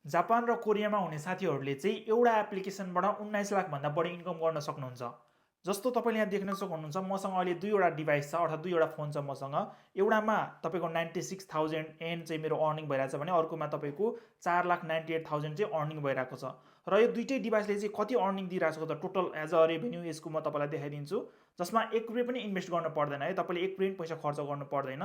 Japan र कोरियामा हुने साथीहरूले चाहिँ एउटा एप्लिकेसनबाट 19 लाख भन्दा बढी इन्कम गर्न सक्नुहुन्छ। जस्तो तपाईँले यहाँ देख्न सक्नुहुन्छ मसँग अहिले दुईवटा डिभाइस छ अर्थात् दुईवटा फोन छ मसँग। एउटामा तपाईँको 96,000 एन चाहिँ मेरो अर्निङ भइरहेको छ भने अर्कोमा तपाईँको 4,98,000 चाहिँ अर्निङ भइरहेको छ। र यो दुइटै डिभाइसले चाहिँ कति अर्निङ दिइरहेको छ त टोटल एज अ रेभेन्यू यसको म तपाईँलाई देखाइदिन्छु। जसमा 1 रुपियाँ पनि इन्भेस्ट गर्नु पर्दैन है, तपाईँले 1 रुपियाँ पनि पैसा खर्च गर्नु पर्दैन।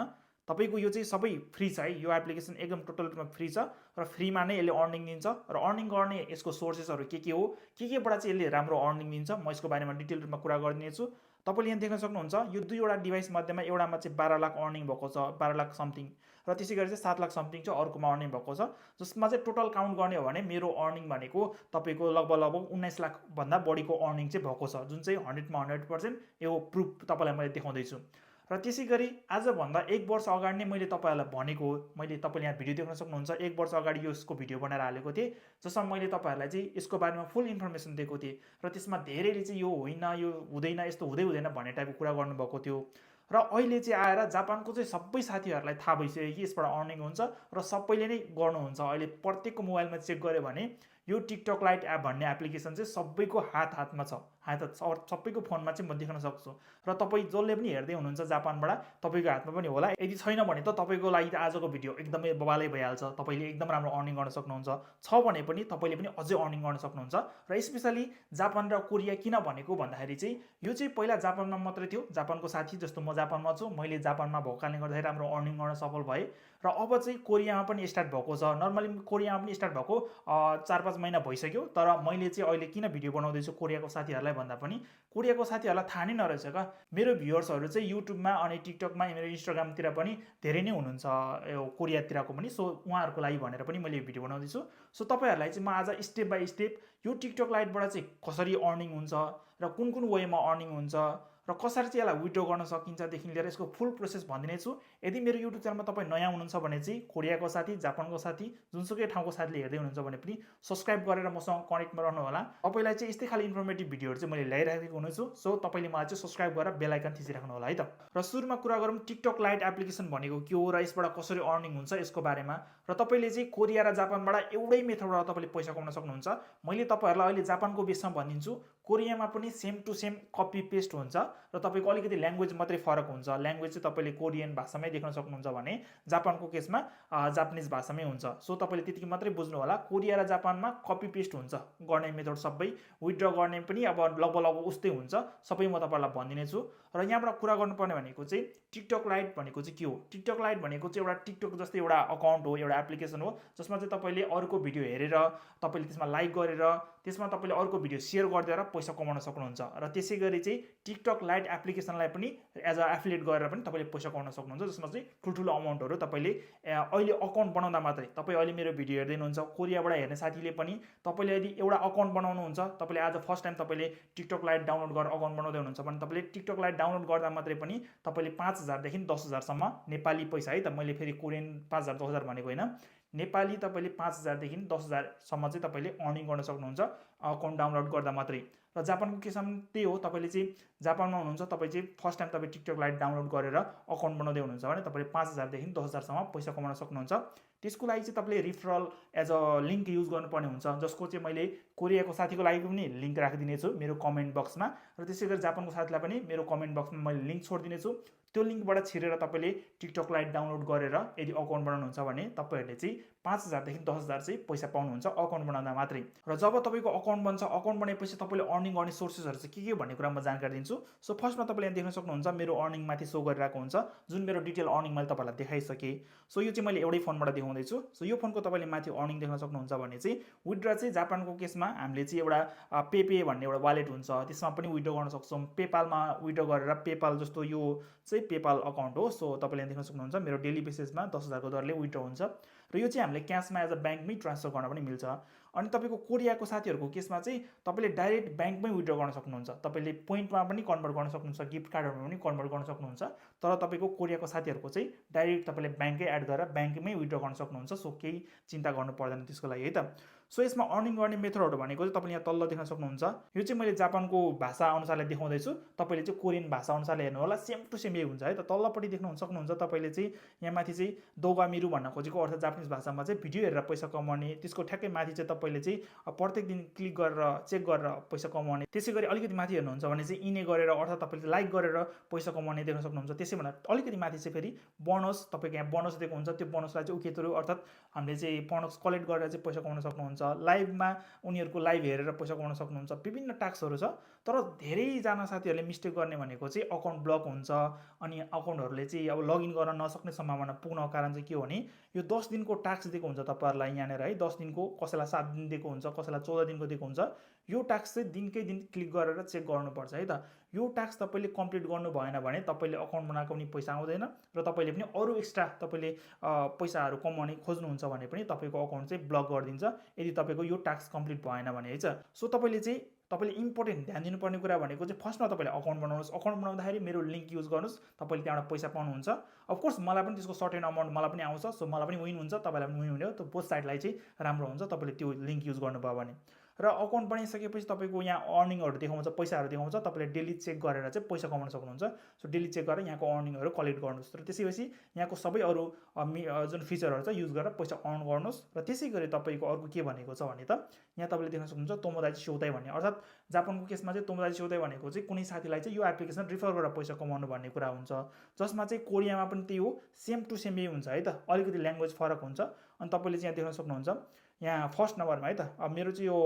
तपाईँको यो चाहिँ सबै फ्री छ है, यो एप्लिकेसन एकदम टोटल रूपमा फ्री छ र फ्रीमा नै यसले अर्निङ दिन्छ। र अर्निङ गर्ने यसको सोर्सेसहरू के हो, केबाट चाहिँ यसले राम्रो अर्निङ दिन्छ, म यसको बारेमा डिटेल रूपमा कुरा गरिदिनेछु। तपाईँले यहाँ देख्न सक्नुहुन्छ यो दुईवटा डिभाइस मध्येमा एउटामा चाहिँ 12 लाख अर्निङ भएको छ, 12 लाख समथिङ, र त्यसै गरी चाहिँ 7 लाख समथिङ चाहिँ अर्कोमा अर्निङ भएको छ। जसमा चाहिँ टोटल काउन्ट गर्ने हो भने मेरो अर्निङ भनेको तपाईँको लगभग 19 लाख भन्दा बढीको अर्निङ चाहिँ भएको छ, जुन चाहिँ 100मा 100% यो प्रुफ तपाईँलाई मैले देखाउँदैछु। र त्यसै गरी आजभन्दा 1 वर्ष अगाडि नै मैले तपाईँहरूलाई भनेको, मैले तपाईँले यहाँ भिडियो देख्न सक्नुहुन्छ 1 वर्ष अगाडि यसको भिडियो बनाएर हालेको थिएँ, जसमा मैले तपाईँहरूलाई चाहिँ यसको बारेमा फुल इन्फर्मेसन दिएको थिएँ। र त्यसमा धेरैले चाहिँ यो होइन, यो हुँदैन, यस्तो हुँदैन भन्ने टाइपको कुरा गर्नुभएको थियो। र अहिले चाहिँ आएर जापानको चाहिँ सबै साथीहरूलाई थाहा भइसक्यो कि यसबाट अर्निङ हुन्छ र सबैले नै गर्नुहुन्छ। अहिले प्रत्येकको मोबाइलमा चेक गऱ्यो भने यो टिकटक लाइट एप भन्ने एप्लिकेसन चाहिँ सबैको हातमा छ, सबैको फोनमा चाहिँ म देख्न सक्छु। र तपाईँ जसले पनि हेर्दै हुनुहुन्छ जापानबाट तपाईँको हातमा पनि होला। यदि छैन भने त तपाईँको लागि आजको भिडियो एकदमै बवालै भइहाल्छ, तपाईँले एकदम राम्रो अर्निङ गर्न सक्नुहुन्छ। छ भने पनि तपाईँले पनि अझै अर्निङ गर्न सक्नुहुन्छ। र स्पेसली जापान र कोरिया किन भनेको भन्दाखेरि चाहिँ यो चाहिँ पहिला जापानमा मात्रै थियो, जापानको साथी जस्तो म जापानमा छु, मैले जापानमा भएको कारणले गर्दाखेरि राम्रो अर्निङ गर्न सफल भएँ। र अब चाहिँ कोरियामा पनि स्टार्ट भएको छ। नर्मली कोरियामा पनि स्टार्ट भएको 4-5 महिना भइसक्यो। तर मैले चाहिँ अहिले किन भिडियो बनाउँदैछु कोरियाको साथीहरूलाई भन्दा पनि कोरियाको साथीहरूलाई थाहा नै नरहेछ क्या। मेरो भ्युअर्सहरू चाहिँ युट्युबमा अनि टिकटकमा, मेरो इन्स्टाग्रामतिर पनि धेरै नै हुनुहुन्छ यो कोरियातिरको पनि। सो उहाँहरूको लागि भनेर पनि मैले भिडियो बनाउँदैछु। सो तपाईँहरूलाई चाहिँ म आज स्टेप बाई स्टेप यो टिकटक लाइटबाट चाहिँ कसरी अर्निङ हुन्छ र कुन वेमा अर्निङ हुन्छ र कसरी चाहिँ यसलाई विड्रो गर्न सकिन्छदेखि लिएर यसको फुल प्रोसेस भनिदिनेछु। यदि मेरो युट्युब च्यानलमा तपाईँ नयाँ हुनुहुन्छ भने चाहिँ कोरियाको साथी, जापानको साथी, जुनसुकै ठाउँको साथीले हेर्दै हुनुहुन्छ भने पनि सब्सक्राइब गरेर मसँग कनेक्टमा रहनु होला। तपाईँलाई चाहिँ यस्तै खाली इन्फर्मेटिभ भिडियोहरू चाहिँ मैले ल्याइराखेको हुनेछु। सो तपाईँले मलाई चाहिँ सब्सक्राइब गरेर बेल आइकन थिचिराख्नु होला है त। र सुरुमा कुरा गरौँ टिकटक लाइट एप्लिकेसन भनेको के हो र यसबाट कसरी अर्निङ हुन्छ यसको बारेमा। र तपाईँले चाहिँ कोरिया र जापानबाट एउटै मेथडबाट तपाईँले पैसा कमाउन सक्नुहुन्छ। मैले तपाईँहरूलाई अहिले जापानको बेसमा भनिदिन्छु। कोरियामा पनि same to same copy paste हुन्छ र तपाईँको अलिकति ल्याङ्ग्वेज मात्रै फरक हुन्छ। ल्याङ्ग्वेज चाहिँ तपाईँले कोरियन भाषामै देख्न सक्नुहुन्छ भने जापानको केसमा जापानिज भाषामै हुन्छ। सो तपाईँले त्यतिकै मात्रै बुझ्नु होला। कोरिया र जापानमा कपी पेस्ट हुन्छ गर्ने मेथड सबै, विथड्र गर्ने पनि अब लगभग उस्तै हुन्छ। सबै म तपाईँलाई भनिदिनेछु। र यहाँबाट कुरा गर्नुपर्ने भनेको चाहिँ टिकटक लाइट भनेको चाहिँ के हो। टिकटक लाइट भनेको चाहिँ एउटा टिकटक जस्तै एउटा अकाउन्ट हो, एउटा एप्लिकेसन हो, जसमा चाहिँ तपाईँले अरूको भिडियो हेरेर, तपाईँले त्यसमा लाइक गरेर, त्यसमा तपाईँले अर्को भिडियो सेयर गरिदिएर पैसा कमाउन सक्नुहुन्छ। र त्यसै गरी चाहिँ टिकटक लाइट एप्लिकेसनलाई पनि एज अ एफिलिएट गरेर पनि तपाईँले पैसा कमाउन सक्नुहुन्छ। जसमा चाहिँ ठुल्ठुलो अमाउन्टहरू तपाईँले अहिले अकाउन्ट बनाउँदा मात्रै, तपाईँ अहिले मेरो भिडियो हेर्दै हुनुहुन्छ कोरियाबाट हेर्ने साथीले पनि तपाईँले यदि एउटा अकाउन्ट बनाउनुहुन्छ, तपाईँले आज फर्स्ट टाइम तपाईँले टिकटक लाइट डाउनलोड गरेर अकाउन्ट बनाउँदै हुनुहुन्छ भने तपाईँले टिकटक लाइट डाउनलोड गर्दा मात्रै पनि तपाईँले 5,000 देखि 10,000 सम्म नेपाली पैसा है त, मैले फेरि कोरियन 5,000 10,000 भनेको होइन, नेपाली तपाईँले 5,000 देखि 10,000 सम्म चाहिँ तपाईँले अर्निङ गर्न सक्नुहुन्छ अकाउन्ट डाउनलोड गर्दा मात्रै। र जापानको केसमा पनि त्यही हो। तपाईँले चाहिँ जापानमा हुनुहुन्छ, तपाईँ चाहिँ फर्स्ट टाइम तपाईँ टिकटक लाइट डाउनलोड गरेर अकाउन्ट बनाउँदै हुनुहुन्छ भने तपाईँले 5,000 देखि 10,000 सम्म पैसा कमाउन सक्नुहुन्छ। त्यसको लागि चाहिँ तपाईँले referral as a link use गर्नुपर्ने हुन्छ, जसको चाहिँ मैले कोरियाको साथीको लागि पनि लिङ्क राखिदिनेछु मेरो कमेन्ट बक्समा। र त्यसै गरी जापानको साथीलाई पनि मेरो कमेन्ट बक्समा मैले लिङ्क छोडिदिनेछु। त्यो लिङ्कबाट छिरेर तपाईँले टिकटक लाइट डाउनलोड गरेर यदि अकाउन्ट बनाउनुहुन्छ भने तपाईँहरूले चाहिँ 5,000 देखि 10,000 चाहिँ पैसा पाउनुहुन्छ अकाउन्ट बनाउँदा मात्रै। र जब तपाईँको अकाउन्ट बन्छ, अकाउन्ट बनेपछि तपाईँले अर्निङ गर्ने सोर्सेसहरू चाहिँ के भन्ने कुरा म जानकारी दिन्छु। सो फर्स्टमा तपाईँले यहाँ देख्न सक्नुहुन्छ मेरो अर्निङ माथि सो गरिरहेको हुन्छ, जुन मेरो डिटेल अर्निङ मैले तपाईँलाई देखाइसकेँ। सो यो चाहिँ मैले एउटै फोनबाट देखाउँदैछु। सो यो फोनको तपाईँले माथि अर्निङ देख्न सक्नुहुन्छ भने चाहिँ विथड्र चाहिँ जापानको केसमा हामीले चाहिँ एउटा पे भन्ने एउटा वालेट हुन्छ, त्यसमा पनि विथड्र गर्न सक्छौँ। पेपालमा विथड्र गरेर, पेपाल जस्तो यो चाहिँ पेपाल अकाउन्ट हो। सो तपाईँले देख्न सक्नुहुन्छ मेरो डेली बेसिसमा 10,000 को दरले विथड्र हुन्छ। र यो चाहिँ हामीले क्यासमा एज अ ब्याङ्कमै ट्रान्सफर गर्न पनि मिल्छ। अनि तपाईँको कोरियाको साथीहरूको केसमा चाहिँ तपाईँले डाइरेक्ट ब्याङ्कमै विथड्र गर्न सक्नुहुन्छ। तपाईँले पोइन्टमा पनि कन्भर्ट गर्न सक्नुहुन्छ, गिफ्ट कार्डहरूमा पनि कन्भर्ट गर्न सक्नुहुन्छ। तर तपाईँको कोरियाको साथीहरूको चाहिँ डाइरेक्ट तपाईँले ब्याङ्कै एड गरेर ब्याङ्कमै विथड्र गर्न सक्नुहुन्छ। सो केही चिन्ता गर्नु पर्दैन त्यसको लागि है त। सो यसमा अर्निङ गर्ने मेथडहरू भनेको चाहिँ तपाईँले यहाँ तल्लो देख्न सक्नुहुन्छ। यो चाहिँ मैले जापानको भाषा अनुसारले देखाउँदैछु, तपाईँले चाहिँ कोरियन भाषा अनुसारले हेर्नु होला। सेम टु सेम यही हुन्छ है त। तल्लोपट्टि देख्नु सक्नुहुन्छ तपाईँले चाहिँ यहाँ माथि चाहिँ दोगामिरु भन्न खोजेको अर्थ जापानिज भाषामा चाहिँ भिडियो हेरेर पैसा कमाउने, त्यसको ठ्याक्कै माथि चाहिँ तपाईँले चाहिँ प्रत्येक दिन क्लिक गरेर चेक गरेर पैसा कमाउने, त्यसै गरी अलिकति माथि हेर्नुहुन्छ भने चाहिँ इने गरेर अर्थात् तपाईँले लाइक गरेर पैसा कमाउने देख्न सक्नुहुन्छ। त्यसैभन्दा अलिकति माथि चाहिँ फेरि बोनस, तपाईँको यहाँ बोनस दिएको हुन्छ, त्यो बोनसलाई चाहिँ उके थ्रु अर्थात् हामीले चाहिँ बोनस कलेक्ट गरेर चाहिँ पैसा कमाउन सक्नुहुन्छ। लाइभमा उनीहरूको लाइभ हेरेर पैसा कमाउन सक्नुहुन्छ। विभिन्न टास्कहरू छ, तर धेरैजना साथीहरूले मिस्टेक गर्ने भनेको चाहिँ अकाउन्ट ब्लक हुन्छ, अनि अकाउन्टहरूले चाहिँ अब लगइन गर्न नसक्ने सम्भावना पुग्नको कारण चाहिँ के हो भने यो 10 दिनको टास्क दिएको हुन्छ तपाईँहरूलाई यहाँनिर है, 10 दिनको, कसैलाई 7 दिन दिएको हुन्छ, कसैलाई 14 दिनको दिएको हुन्छ। यो टास्क चाहिँ दिनकै दिन क्लिक गरेर चेक गर्नुपर्छ है त। यो टास्क तपाईँले कम्प्लिट गर्नु भएन भने तपाईँले अकाउन्ट बनाएको पनि पैसा आउँदैन, र तपाईँले पनि अरू एक्स्ट्रा तपाईँले पैसाहरू कमाउने खोज्नुहुन्छ भने पनि तपाईँको अकाउन्ट चाहिँ ब्लक गरिदिन्छ यदि तपाईँको यो टास्क कम्प्लिट भएन भने है त। सो तपाईँले इम्पोर्टेन्ट ध्यान दिनुपर्ने कुरा भनेको चाहिँ फर्स्टमा तपाईँले अकाउन्ट बनाउनुहोस्। अकाउन्ट बनाउँदाखेरि मेरो लिङ्क युज गर्नुहोस्, तपाईँले त्यहाँबाट पैसा पाउनुहुन्छ। अफकोर्स मलाई पनि त्यसको सर्टेन अमाउन्ट मलाई पनि आउँछ, सो मलाई पनि विन हुन्छ, तपाईँलाई पनि विन हुने हो। त्यो बोथ साइडलाई चाहिँ राम्रो हुन्छ तपाईँले त्यो लिङ्क युज गर्नुभयो भने। र अकाउन्ट बनाइसकेपछि तपाईँको यहाँ अर्निङहरू देखाउँछ, पैसाहरू देखाउँछ, तपाईँले डेली चेक गरेर चाहिँ पैसा कमाउन सक्नुहुन्छ। सो डेली चेक गरेर यहाँको अर्निङहरू कलेक्ट गर्नुहोस्, र त्यसैपछि यहाँको सबै अरू जुन फिचरहरू छ युज गरेर पैसा अर्न गर्नुहोस्। र त्यसै गरी तपाईँको अर्को के भनेको छ भने त यहाँ तपाईँले देख्न सक्नुहुन्छ तोमोदाची शोदाई भन्ने, अर्थात् जापानको केसमा चाहिँ तोमोदाची शोदाई भनेको चाहिँ कुनै साथीलाई चाहिँ यो एप्लिकेसन रिफर गरेर पैसा कमाउनु भन्ने कुरा हुन्छ, जसमा चाहिँ कोरियामा पनि त्यही हो, सेम टु सेम यही हुन्छ है त। अलिकति ल्याङ्ग्वेज फरक हुन्छ। अनि तपाईँले चाहिँ यहाँ देख्न सक्नुहुन्छ यहाँ फर्स्ट नम्बरमा है त, अब मेरो चाहिँ यो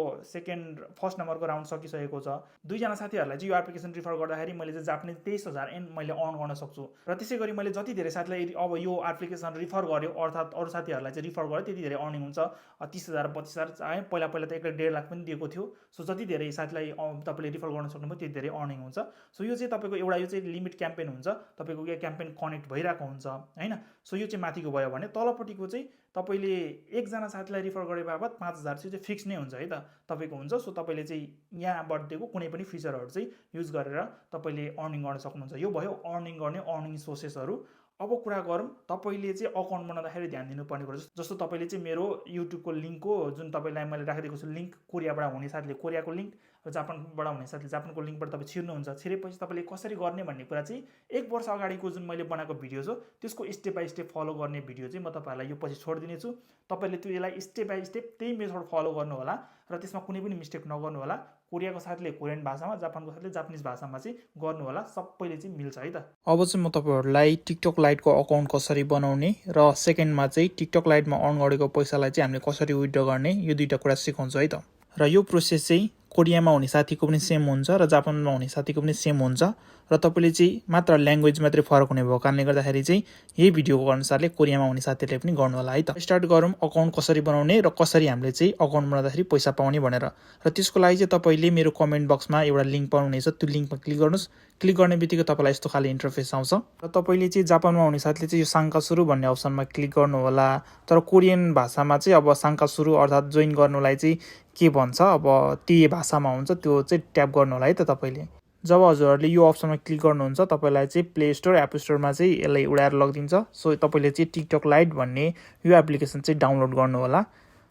फर्स्ट नम्बरको राउन्ड सकिसकेको छ। 2 जना साथीहरूलाई चाहिँ यो एप्लिकेसन रिफर गर्दाखेरि मैले चाहिँ जापानिज 23,000 एन मैले अर्न गर्न सक्छु। र त्यसै गरी मैले जति धेरै साथीलाई अब यो एप्लिकेसन रिफर गर्यो, अर्थात् अरू साथीहरूलाई चाहिँ रिफर गर्यो, त्यति धेरै अर्निङ हुन्छ। 30,000 32,000 है, पहिला त 1.5 लाख पनि दिएको थियो। सो जति धेरै साथीलाई तपाईँले रिफर गर्न सक्नुभयो त्यति धेरै अर्निङ हुन्छ। सो यो चाहिँ तपाईँको एउटा यो चाहिँ लिमिट क्याम्पेन हुन्छ, तपाईँको यो क्याम्पेन कनेक्ट भइरहेको हुन्छ होइन। सो यो चाहिँ माथिको भयो भने तलपट्टिको चाहिँ तपाईँले एकजना साथीलाई रिफर गरे बाबत 5,000 चाहिँ फिक्स नै हुन्छ है त तपाईँको हुन्छ। सो तपाईँले चाहिँ यहाँबाट दिएको कुनै पनि फिचरहरू चाहिँ युज गरेर तपाईँले अर्निङ गर्न सक्नुहुन्छ। यो भयो अर्निङ गर्ने अर्निङ सोर्सेसहरू। अब कुरा गरौँ तपाईँले चाहिँ अकाउन्ट बनाउँदाखेरि ध्यान दिनुपर्ने कुरा, जस्तो तपाईँले चाहिँ मेरो युट्युबको लिङ्कको जुन तपाईँलाई मैले राखिदिएको छु लिङ्क, कोरियाबाट हुने साथीले कोरियाको लिङ्क र जापानबाट हुने साथीले जापानको लिङ्कबाट तपाईँ छिर्नुहुन्छ। छिरेपछि तपाईँले कसरी गर्ने भन्ने कुरा चाहिँ 1 वर्ष अगाडिको जुन मैले बनाएको भिडियो छ त्यसको स्टेप बाई स्टेप फलो गर्ने भिडियो चाहिँ म तपाईँहरूलाई यो पछि छोडिदिनेछु। तपाईँले त्यसलाई स्टेप बाई स्टेप त्यही मेथड फलो गर्नु होला र त्यसमा कुनै पनि मिस्टेक नगर्नु होला। कोरियाको साथीले कोरियन भाषामा, जापानको साथीले जापानिज भाषामा चाहिँ गर्नु होला, सबैले चाहिँ मिल्छ है त। अब चाहिँ म तपाईँहरूलाई टिकटक लाइटको अकाउन्ट कसरी बनाउने र सेकेन्डमा चाहिँ टिकटक लाइटमा अर्न गरेको पैसालाई चाहिँ हामीले कसरी विथड्र गर्ने, यो दुईवटा कुरा सिकाउँछु है त। र यो प्रोसेस चाहिँ कोरियामा हुने साथीको पनि सेम हुन्छ र जापानमा हुने साथीको पनि सेम हुन्छ, र तपाईँले चाहिँ मात्र ल्याङ्ग्वेज मात्रै फरक हुने भएको कारणले गर्दाखेरि चाहिँ यही भिडियोको अनुसारले कोरियामा हुने साथीहरूले पनि गर्नु होला है त। स्टार्ट गरौँ अकाउन्ट कसरी बनाउने र कसरी हामीले चाहिँ अकाउन्ट बनाउँदाखेरि पैसा पाउने भनेर। र त्यसको लागि चाहिँ तपाईँले मेरो कमेन्ट बक्समा एउटा लिङ्क पाउनुहुनेछ, त्यो लिङ्कमा क्लिक गर्नुहोस्। क्लिक गर्ने बित्तिकै तपाईँलाई यस्तो खाले इन्टरफेस आउँछ, र तपाईँले चाहिँ जापानमा हुने साथीले चाहिँ यो साङ्कासुरु भन्ने अप्सनमा क्लिक गर्नु होला। तर कोरियन भाषामा चाहिँ अब साङ्कासुरु अर्थात् जोइन गर्नुलाई चाहिँ के भन्छ, अब त्यही भाषामा हुन्छ, त्यो चाहिँ ट्याप गर्नु होला है त तपाईँले। जब हजुरहरूले यो अप्सनमा क्लिक गर्नुहुन्छ तपाईँलाई चाहिँ प्ले स्टोर एप स्टोरमा चाहिँ यसलाई उडाएर लगिदिन्छ। सो तपाईँले चाहिँ टिकटक लाइट भन्ने यो एप्लिकेसन चाहिँ डाउनलोड गर्नु होला।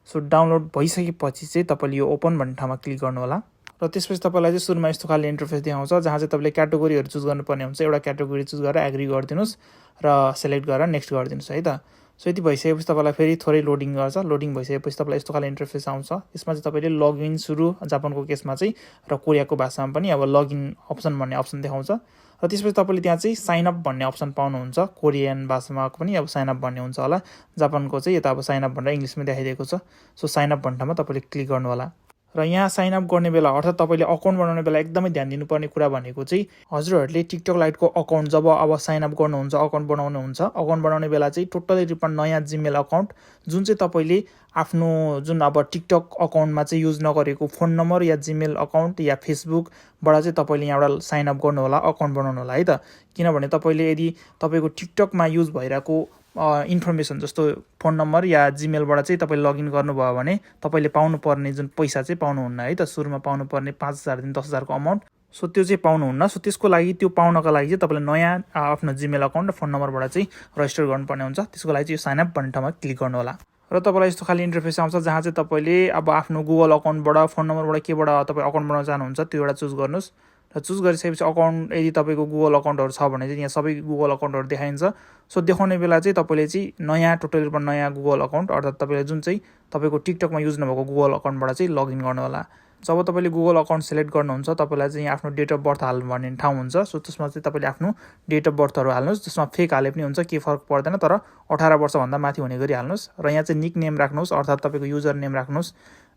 सो डाउनलोड भइसकेपछि चाहिँ तपाईँले यो ओपन भन्ने ठाउँमा क्लिक गर्नु होला, र त्यसपछि तपाईँलाई चाहिँ सुरुमा यस्तो खाले इन्टरफेस देखाउँछ, जहाँ चाहिँ तपाईँले क्याटेगोरीहरू चुज गर्नुपर्ने हुन्छ। एउटा क्याटेगोरी चुज गरेर एग्री गरिदिनुहोस् र सेलेक्ट गरेर नेक्स्ट गरिदिनुहोस् है त। सो यति भइसकेपछि तपाईँलाई फेरि थोरै लोडिङ गर्छ। लोडिङ भइसकेपछि तपाईँलाई यस्तो खाले इन्टरफेस आउँछ। यसमा चाहिँ तपाईँले लगइन सुरु जापानको केसमा चाहिँ र कोरियाको भाषामा पनि अब लगइन अप्सन भन्ने अप्सन देखाउँछ, र त्यसपछि तपाईँले त्यहाँ चाहिँ साइन अप भन्ने अप्सन पाउनुहुन्छ। कोरियन भाषामा पनि अब साइन अप भन्ने हुन्छ होला, जापानको चाहिँ यता अब साइन अप भनेर इङ्ग्लिसमा देखाइदिएको छ। सो साइन अप भन्ने ठाउँमा तपाईँले क्लिक गर्नु होला। र यहाँ साइन अप गर्ने बेला अर्थात् तपाईँले अकाउन्ट बनाउने बेला एकदमै ध्यान दिनुपर्ने कुरा भनेको चाहिँ हजुरहरूले टिकटक लाइटको अकाउन्ट जब अब साइन अप गर्नुहुन्छ, अकाउन्ट बनाउनुहुन्छ, अकाउन्ट बनाउने बेला चाहिँ टोटली रूपमा नयाँ जिमेल अकाउन्ट जुन चाहिँ तपाईँले आफ्नो जुन अब टिकटक अकाउन्टमा चाहिँ युज नगरेको फोन नम्बर या जिमेल अकाउन्ट या फेसबुकबाट चाहिँ तपाईँले यहाँबाट साइन अप गर्नु होला, अकाउन्ट बनाउनु होला है त। किनभने तपाईँले यदि तपाईँको टिकटकमा युज भइरहेको इन्फर्मेसन जस्तो फोन नम्बर या जिमेलबाट चाहिँ तपाईँले लगइन गर्नुभयो भने तपाईँले पाउनुपर्ने जुन पैसा चाहिँ पाउनुहुन्न है त। सुरुमा पाउनुपर्ने 5,000 देखि 10,000को अमाउन्ट, सो त्यो चाहिँ पाउनुहुन्न। सो त्यसको लागि, त्यो पाउनको लागि चाहिँ तपाईँले नयाँ आफ्नो जिमेल अकाउन्ट र फोन नम्बरबाट चाहिँ रजिस्टर गर्नुपर्ने हुन्छ। त्यसको लागि चाहिँ यो साइन अप भन्ने ठाउँमा क्लिक गर्नु होला, र तपाईँलाई यस्तो खाले इन्टरफेस आउँछ, जहाँ चाहिँ तपाईँले अब आफ्नो गुगल अकाउन्टबाट, फोन नम्बरबाट केबाट तपाईँ अकाउन्ट बनाउन चाहनुहुन्छ त्यो एउटा चुज गर्नुहोस्। र चुज गरिसकेपछि अकाउन्ट यदि तपाईँको गुगल अकाउन्टहरू छ भने चाहिँ यहाँ सबै गुगल अकाउन्टहरू देखाइन्छ। सो देखाउने बेला चाहिँ तपाईँले चाहिँ नयाँ टोटल रूपमा नयाँ गुगल अकाउन्ट अर्थात् तपाईँले जुन चाहिँ तपाईँको टिकटकमा युज नभएको गुगल अकाउन्टबाट चाहिँ लगइन गर्नु होला। जब तपाईँले गुगल अकाउन्ट सेलेक्ट गर्नुहुन्छ तपाईँलाई चाहिँ आफ्नो डेट अफ बर्थ हाल्नु भन्ने ठाउँ हुन्छ। सो त्यसमा चाहिँ तपाईँले आफ्नो डेट अफ बर्थहरू हाल्नुहोस्। त्यसमा फेक हाले पनि हुन्छ, केही फरक पर्दैन, तर 18 वर्षभन्दा माथि हुने गरी हाल्नुहोस्। र यहाँ चाहिँ निक नेम राख्नुहोस् अर्थात् तपाईँको युजर नेम राख्नुहोस्।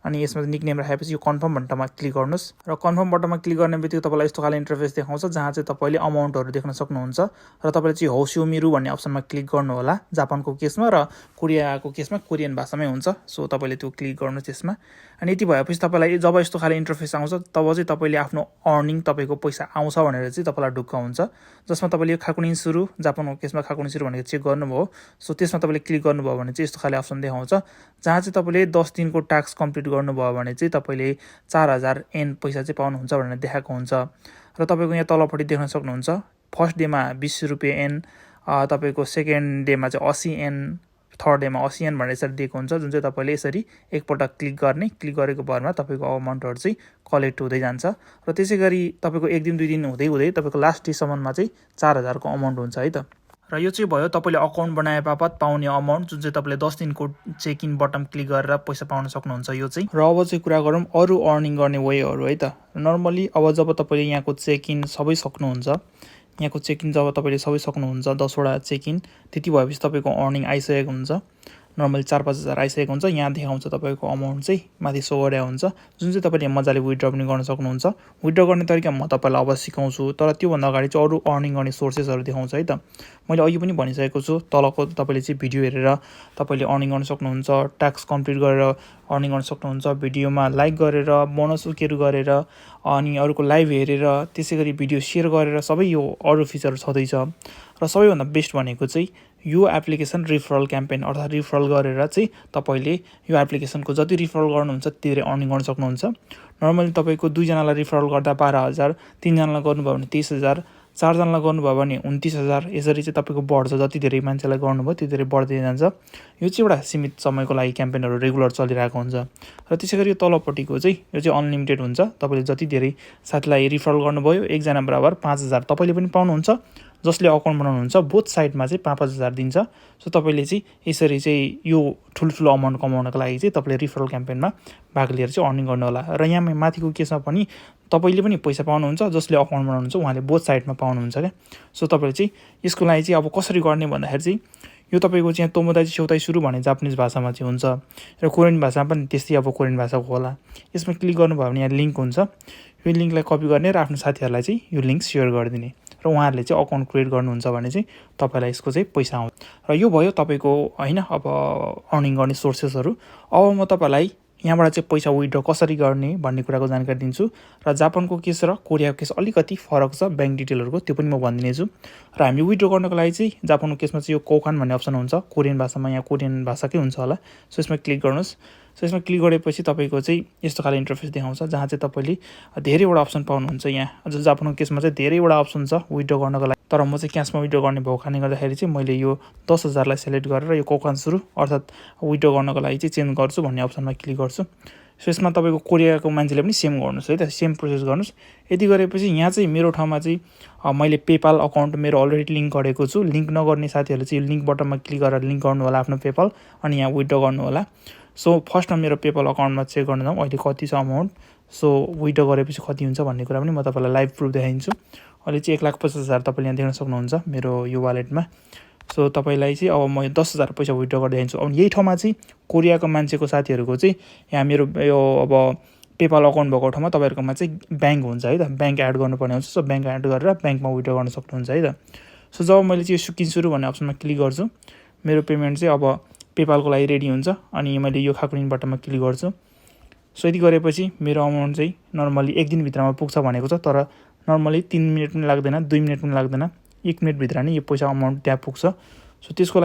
अनि यसमा निक नेम राखेपछि यो कन्फर्म बटनमा क्लिक गर्नुहोस्। र कन्फर्म बटनमा क्लिक गर्ने बित्तिकै तपाईँलाई यस्तो खाले इन्टरफेस देखाउँछ जहाँ चाहिँ तपाईँले अमाउन्टहरू देख्न सक्नुहुन्छ। र तपाईँले चाहिँ होस्यु मिरु भन्ने अप्सनमा क्लिक गर्नु होला जापानको केसमा, र कोरियाको केसमा कोरियन भाषामै हुन्छ। सो तपाईँले त्यो क्लिक गर्नुहोस् त्यसमा। अनि यति भएपछि तपाईँलाई जब यस्तो खाले इन्टरफेस आउँछ तब चाहिँ तपाईँले आफ्नो अर्निङ तपाईँको पैसा आउँछ भनेर चाहिँ तपाईँलाई ढुक्क हुन्छ। जसमा तपाईँले खाकुनिन सुरु जापानको केसमा खाकुनिन सुरु भनेको चेक गर्नुभयो। सो त्यसमा तपाईँले क्लिक गर्नुभयो भने चाहिँ यस्तो खाले अप्सन देखाउँछ जहाँ चाहिँ तपाईँले 10 दिनको टास्क कम्प्लिट गर्नुभयो भने चाहिँ तपाईँले 4000 एन पैसा चाहिँ पाउनुहुन्छ भनेर देखाएको हुन्छ। र तपाईँको यहाँ तलपट्टि देख्न सक्नुहुन्छ फर्स्ट डेमा 20 रुपियाँ एन, तपाईँको सेकेन्ड डेमा चाहिँ 80 एन, थर्ड डेमा 80 एन भनेर यसरी दिएको हुन्छ। जुन चाहिँ तपाईँले यसरी एकपल्ट क्लिक गरेको भरमा तपाईँको अमाउन्टहरू चाहिँ कलेक्ट हुँदै जान्छ। र त्यसै गरी तपाईँको 1 दिन 2 दिन हुँदै हुँदै तपाईँको लास्ट डेसम्ममा चाहिँ 4000 को अमाउन्ट हुन्छ है त। र यो चाहिँ भयो तपाईँले अकाउन्ट बनाए बापत पाउने अमाउन्ट, जुन चाहिँ तपाईँले 10 दिनको चेक इन बटन क्लिक गरेर पैसा पाउन सक्नुहुन्छ यो चाहिँ। र अब चाहिँ कुरा गरौँ अरू अर्निङ गर्ने वेहरू है त। नर्मली अब जब तपाईँले यहाँको चेक इन सबै सक्नुहुन्छ, यहाँको चेक इन जब तपाईँले सबै सक्नुहुन्छ 10 वटा चेक इन, त्यति भएपछि तपाईँको अर्निङ आइसकेको हुन्छ। नर्मली 4-5 हजार आइसकेको हुन्छ। यहाँ देखाउँछ तपाईँको अमाउन्ट चाहिँ माथि सो गरेको हुन्छ, जुन चाहिँ तपाईँले मजाले विथड्र पनि गर्न सक्नुहुन्छ। विथड्र गर्ने तरिका म तपाईँलाई अब सिकाउँछु, तर त्योभन्दा अगाडि चाहिँ अरू अर्निङ गर्ने सोर्सेसहरू देखाउँछ है त। मैले अघि पनि भनिसकेको छु, तलको तपाईँले चाहिँ भिडियो हेरेर तपाईँले अर्निङ गर्न सक्नुहुन्छ, टास्क कम्प्लिट गरेर अर्निङ गर्न सक्नुहुन्छ, भिडियोमा लाइक गरेर, बोनस उकेहरू गरेर, अनि अरूको लाइभ हेरेर, त्यसै गरी भिडियो सेयर गरेर सबै यो अरू फिचरहरू छँदैछ। र सबैभन्दा बेस्ट भनेको चाहिँ यो एप्लिकेसन रिफरल क्याम्पेन अर्थात् रिफरल गरेर चाहिँ तपाईँले यो एप्लिकेसनको जति रिफरल गर्नुहुन्छ त्यति धेरै अर्निङ गर्न सक्नुहुन्छ। नर्मली तपाईँको 2 जनालाई रिफरल गर्दा 12,000, 3 जनालाई गर्नुभयो भने 23,000, 4 जनालाई गर्नुभयो भने 29,000, यसरी चाहिँ तपाईँको बढ्छ। जति धेरै मान्छेलाई गर्नुभयो त्यति धेरै बढ्दै जान्छ। यो चाहिँ एउटा सीमित समयको लागि क्याम्पेनहरू रेगुलर चलिरहेको हुन्छ। र त्यसै गरी यो तलपट्टिको चाहिँ यो चाहिँ अनलिमिटेड हुन्छ। तपाईँले जति धेरै साथीलाई रिफरल गर्नुभयो 1 जना बराबर 5,000 तपाईँले पनि पाउनुहुन्छ। जसले अकाउन्ट बनाउनुहुन्छ बोथ साइडमा चाहिँ 5,000 दिन्छ। सो तपाईँले चाहिँ यसरी चाहिँ यो ठुल्ठुलो अमाउन्ट कमाउनको लागि चाहिँ तपाईँले रिफरल क्याम्पेनमा भाग लिएर चाहिँ अर्निङ गर्नु होला। र यहाँ माथिको केसमा पनि तपाईँले पनि पैसा पाउनुहुन्छ, जसले अकाउन्ट बनाउनुहुन्छ उहाँले बोथ साइडमा पाउनुहुन्छ क्या। सो तपाईँले चाहिँ यसको लागि चाहिँ अब कसरी गर्ने भन्दाखेरि चाहिँ यो तपाईँको चाहिँ तोमोदाइ सेउताइ सुरु भन्ने जापानिज भाषामा चाहिँ हुन्छ, र कोरियन भाषामा पनि त्यस्तै अब कोरियन भाषाको होला। यसमा क्लिक गर्नुभयो भने यहाँ लिङ्क हुन्छ। यो लिङ्कलाई कपी गर्ने र आफ्नो साथीहरूलाई चाहिँ यो लिङ्क सेयर गरिदिने, र उहाँहरूले चाहिँ अकाउन्ट क्रिएट गर्नुहुन्छ भने चाहिँ तपाईँलाई यसको चाहिँ पैसा आउँछ। र यो भयो तपाईँको होइन अब अर्निङ गर्ने सोर्सेसहरू। अब म तपाईँलाई यहाँबाट चाहिँ पैसा विथड्र कसरी गर्ने भन्ने कुराको जानकारी दिन्छु। र जापानको केस र कोरियाको केस अलिकति फरक छ ब्याङ्क डिटेलहरूको, त्यो पनि म भनिदिनेछु। र हामी विथड्र गर्नको लागि चाहिँ जापानको केसमा चाहिँ यो कोखान भन्ने अप्सन हुन्छ, कोरियन भाषामा यहाँ कोरियन भाषाकै हुन्छ होला। सो यसमा क्लिक गर्नुहोस्। सो यसमा क्लिक गरेपछि तपाईँको चाहिँ यस्तो खाले इन्टरफेस देखाउँछ जहाँ चाहिँ तपाईँले धेरैवटा अप्सन पाउनुहुन्छ। यहाँ जापानको केसमा चाहिँ धेरैवटा अप्सन छ विथड्र गर्नको लागि, तर म चाहिँ क्यासमा विथड्र गर्ने भएको कारणले गर्दाखेरि चाहिँ मैले यो 10,000लाई सेलेक्ट गरेर यो कोखान सुरु अर्थात् विथड्र गर्नको लागि चाहिँ चेन्ज गर्छु भन्ने अप्सनमा क्लिक गर्छु। सो यसमा तपाईँको कोरियाको मान्छेले पनि सेम गर्नुहोस् है त, सेम प्रोसेस गर्नुहोस्। यति गरेपछि यहाँ चाहिँ मेरो ठाउँमा चाहिँ मैले पेपाल अकाउन्ट मेरो अलरेडी लिङ्क गरेको छु। लिङ्क नगर्ने साथीहरूले चाहिँ यो लिङ्क बटनमा क्लिक गरेर लिङ्क गर्नु होला आफ्नो पेपाल, अनि यहाँ विथड्र गर्नु होला। सो फर्स्टमा मेरो पेपाल अकाउन्टमा चेक गर्न जाउँ अहिले कति छ अमाउन्ट। सो विथड्र गरेपछि कति हुन्छ भन्ने कुरा पनि म तपाईँलाई लाइभ प्रुफ देखाइदिन्छु। अहिले चाहिँ 1,50,000 तपाईँले यहाँ देख्न सक्नुहुन्छ मेरो यो वालेटमा। सो तपाईँलाई चाहिँ अब म 10,000 पैसा विथड्र गर्दै जान्छु। अब यही ठाउँमा चाहिँ कोरियाको मान्छेको साथीहरूको चाहिँ यहाँ मेरो यो अब पेपाल अकाउन्ट भएको ठाउँमा तपाईँहरूकोमा चाहिँ ब्याङ्क हुन्छ है त, ब्याङ्क एड गर्नुपर्ने हुन्छ। सो ब्याङ्क एड गरेर ब्याङ्कमा विथड्र गर्न सक्नुहुन्छ है त। सो जब मैले चाहिँ यो सुकिन सुरु भन्ने अप्सनमा क्लिक गर्छु, मेरो पेमेन्ट चाहिँ अब पेपालको लागि रेडी हुन्छ। अनि मैले यो खाकुनिन बटनमा क्लिक गर्छु। सो यति गरेपछि मेरो अमाउन्ट चाहिँ नर्मली 1 दिनभित्रमा पुग्छ भनेको छ, तर नर्मली 3 मिनट पनि लाग्दैन, 2 मिनट पनि लाग्दैन, 1 मिनटभित्र नै यो पैसा अमाउन्ट त्यहाँ पुग्छ। सो त्यसको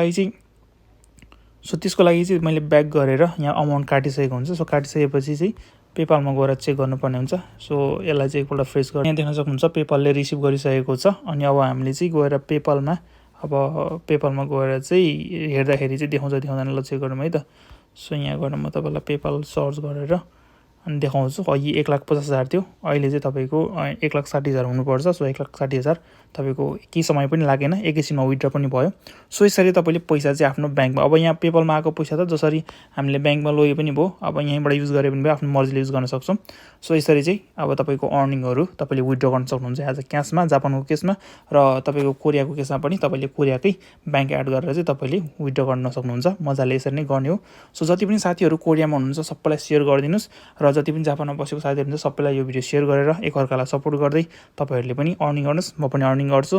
लागि चाहिँ मैले ब्याक गरेर यहाँ अमाउन्ट काटिसकेको हुन्छ। सो काटिसकेपछि चाहिँ पेपालमा गएर चेक गर्नुपर्ने हुन्छ। सो यसलाई चाहिँ एकपल्ट फ्रेस गरेर यहाँ देख्न सक्नुहुन्छ पेपालले रिसिभ गरिसकेको छ। अनि अब हामीले चाहिँ गएर पेपालमा गएर चाहिँ हेर्दाखेरि चाहिँ देखाउँदैन ल चेक गरौँ है त। सो यहाँ गएर म तपाईँलाई पेपाल सर्च गरेर अनि देखाउँछु। यी 1,50,000 थियो, अहिले चाहिँ तपाईँको 1,60,000 हुनुपर्छ। सो 1,60,000 तपाईँको केही समय पनि लागेन, एकैछिनमा विथड्र पनि भयो। सो यसरी तपाईँले पैसा चाहिँ आफ्नो ब्याङ्कमा, अब यहाँ पेपलमा आएको पैसा त जसरी हामीले ब्याङ्कमा लगे पनि भयो, अब यहीँबाट युज गरे पनि भयो, आफ्नो मर्जीले युज गर्न सक्छौँ। सो यसरी चाहिँ अब तपाईँको अर्निङहरू तपाईँले विथड्र गर्न सक्नुहुन्छ एज अ क्यासमा, जापानको केसमा, र तपाईँको कोरियाको केसमा पनि तपाईँले कोरियाकै ब्याङ्क एड गरेर चाहिँ तपाईँले विथड्र गर्न सक्नुहुन्छ। मजाले यसरी नै गर्ने हो। सो जति पनि साथीहरू कोरियामा हुनुहुन्छ सबैलाई सेयर गरिदिनुहोस्, र जति पनि जापानमा बसेको साथीहरू हुन्छ सबैलाई यो भिडियो सेयर गरेर एकअर्कालाई सपोर्ट गर्दै तपाईँहरूले पनि अर्निङ गर्नुहोस्, म पनि अर्निङ गर्छु।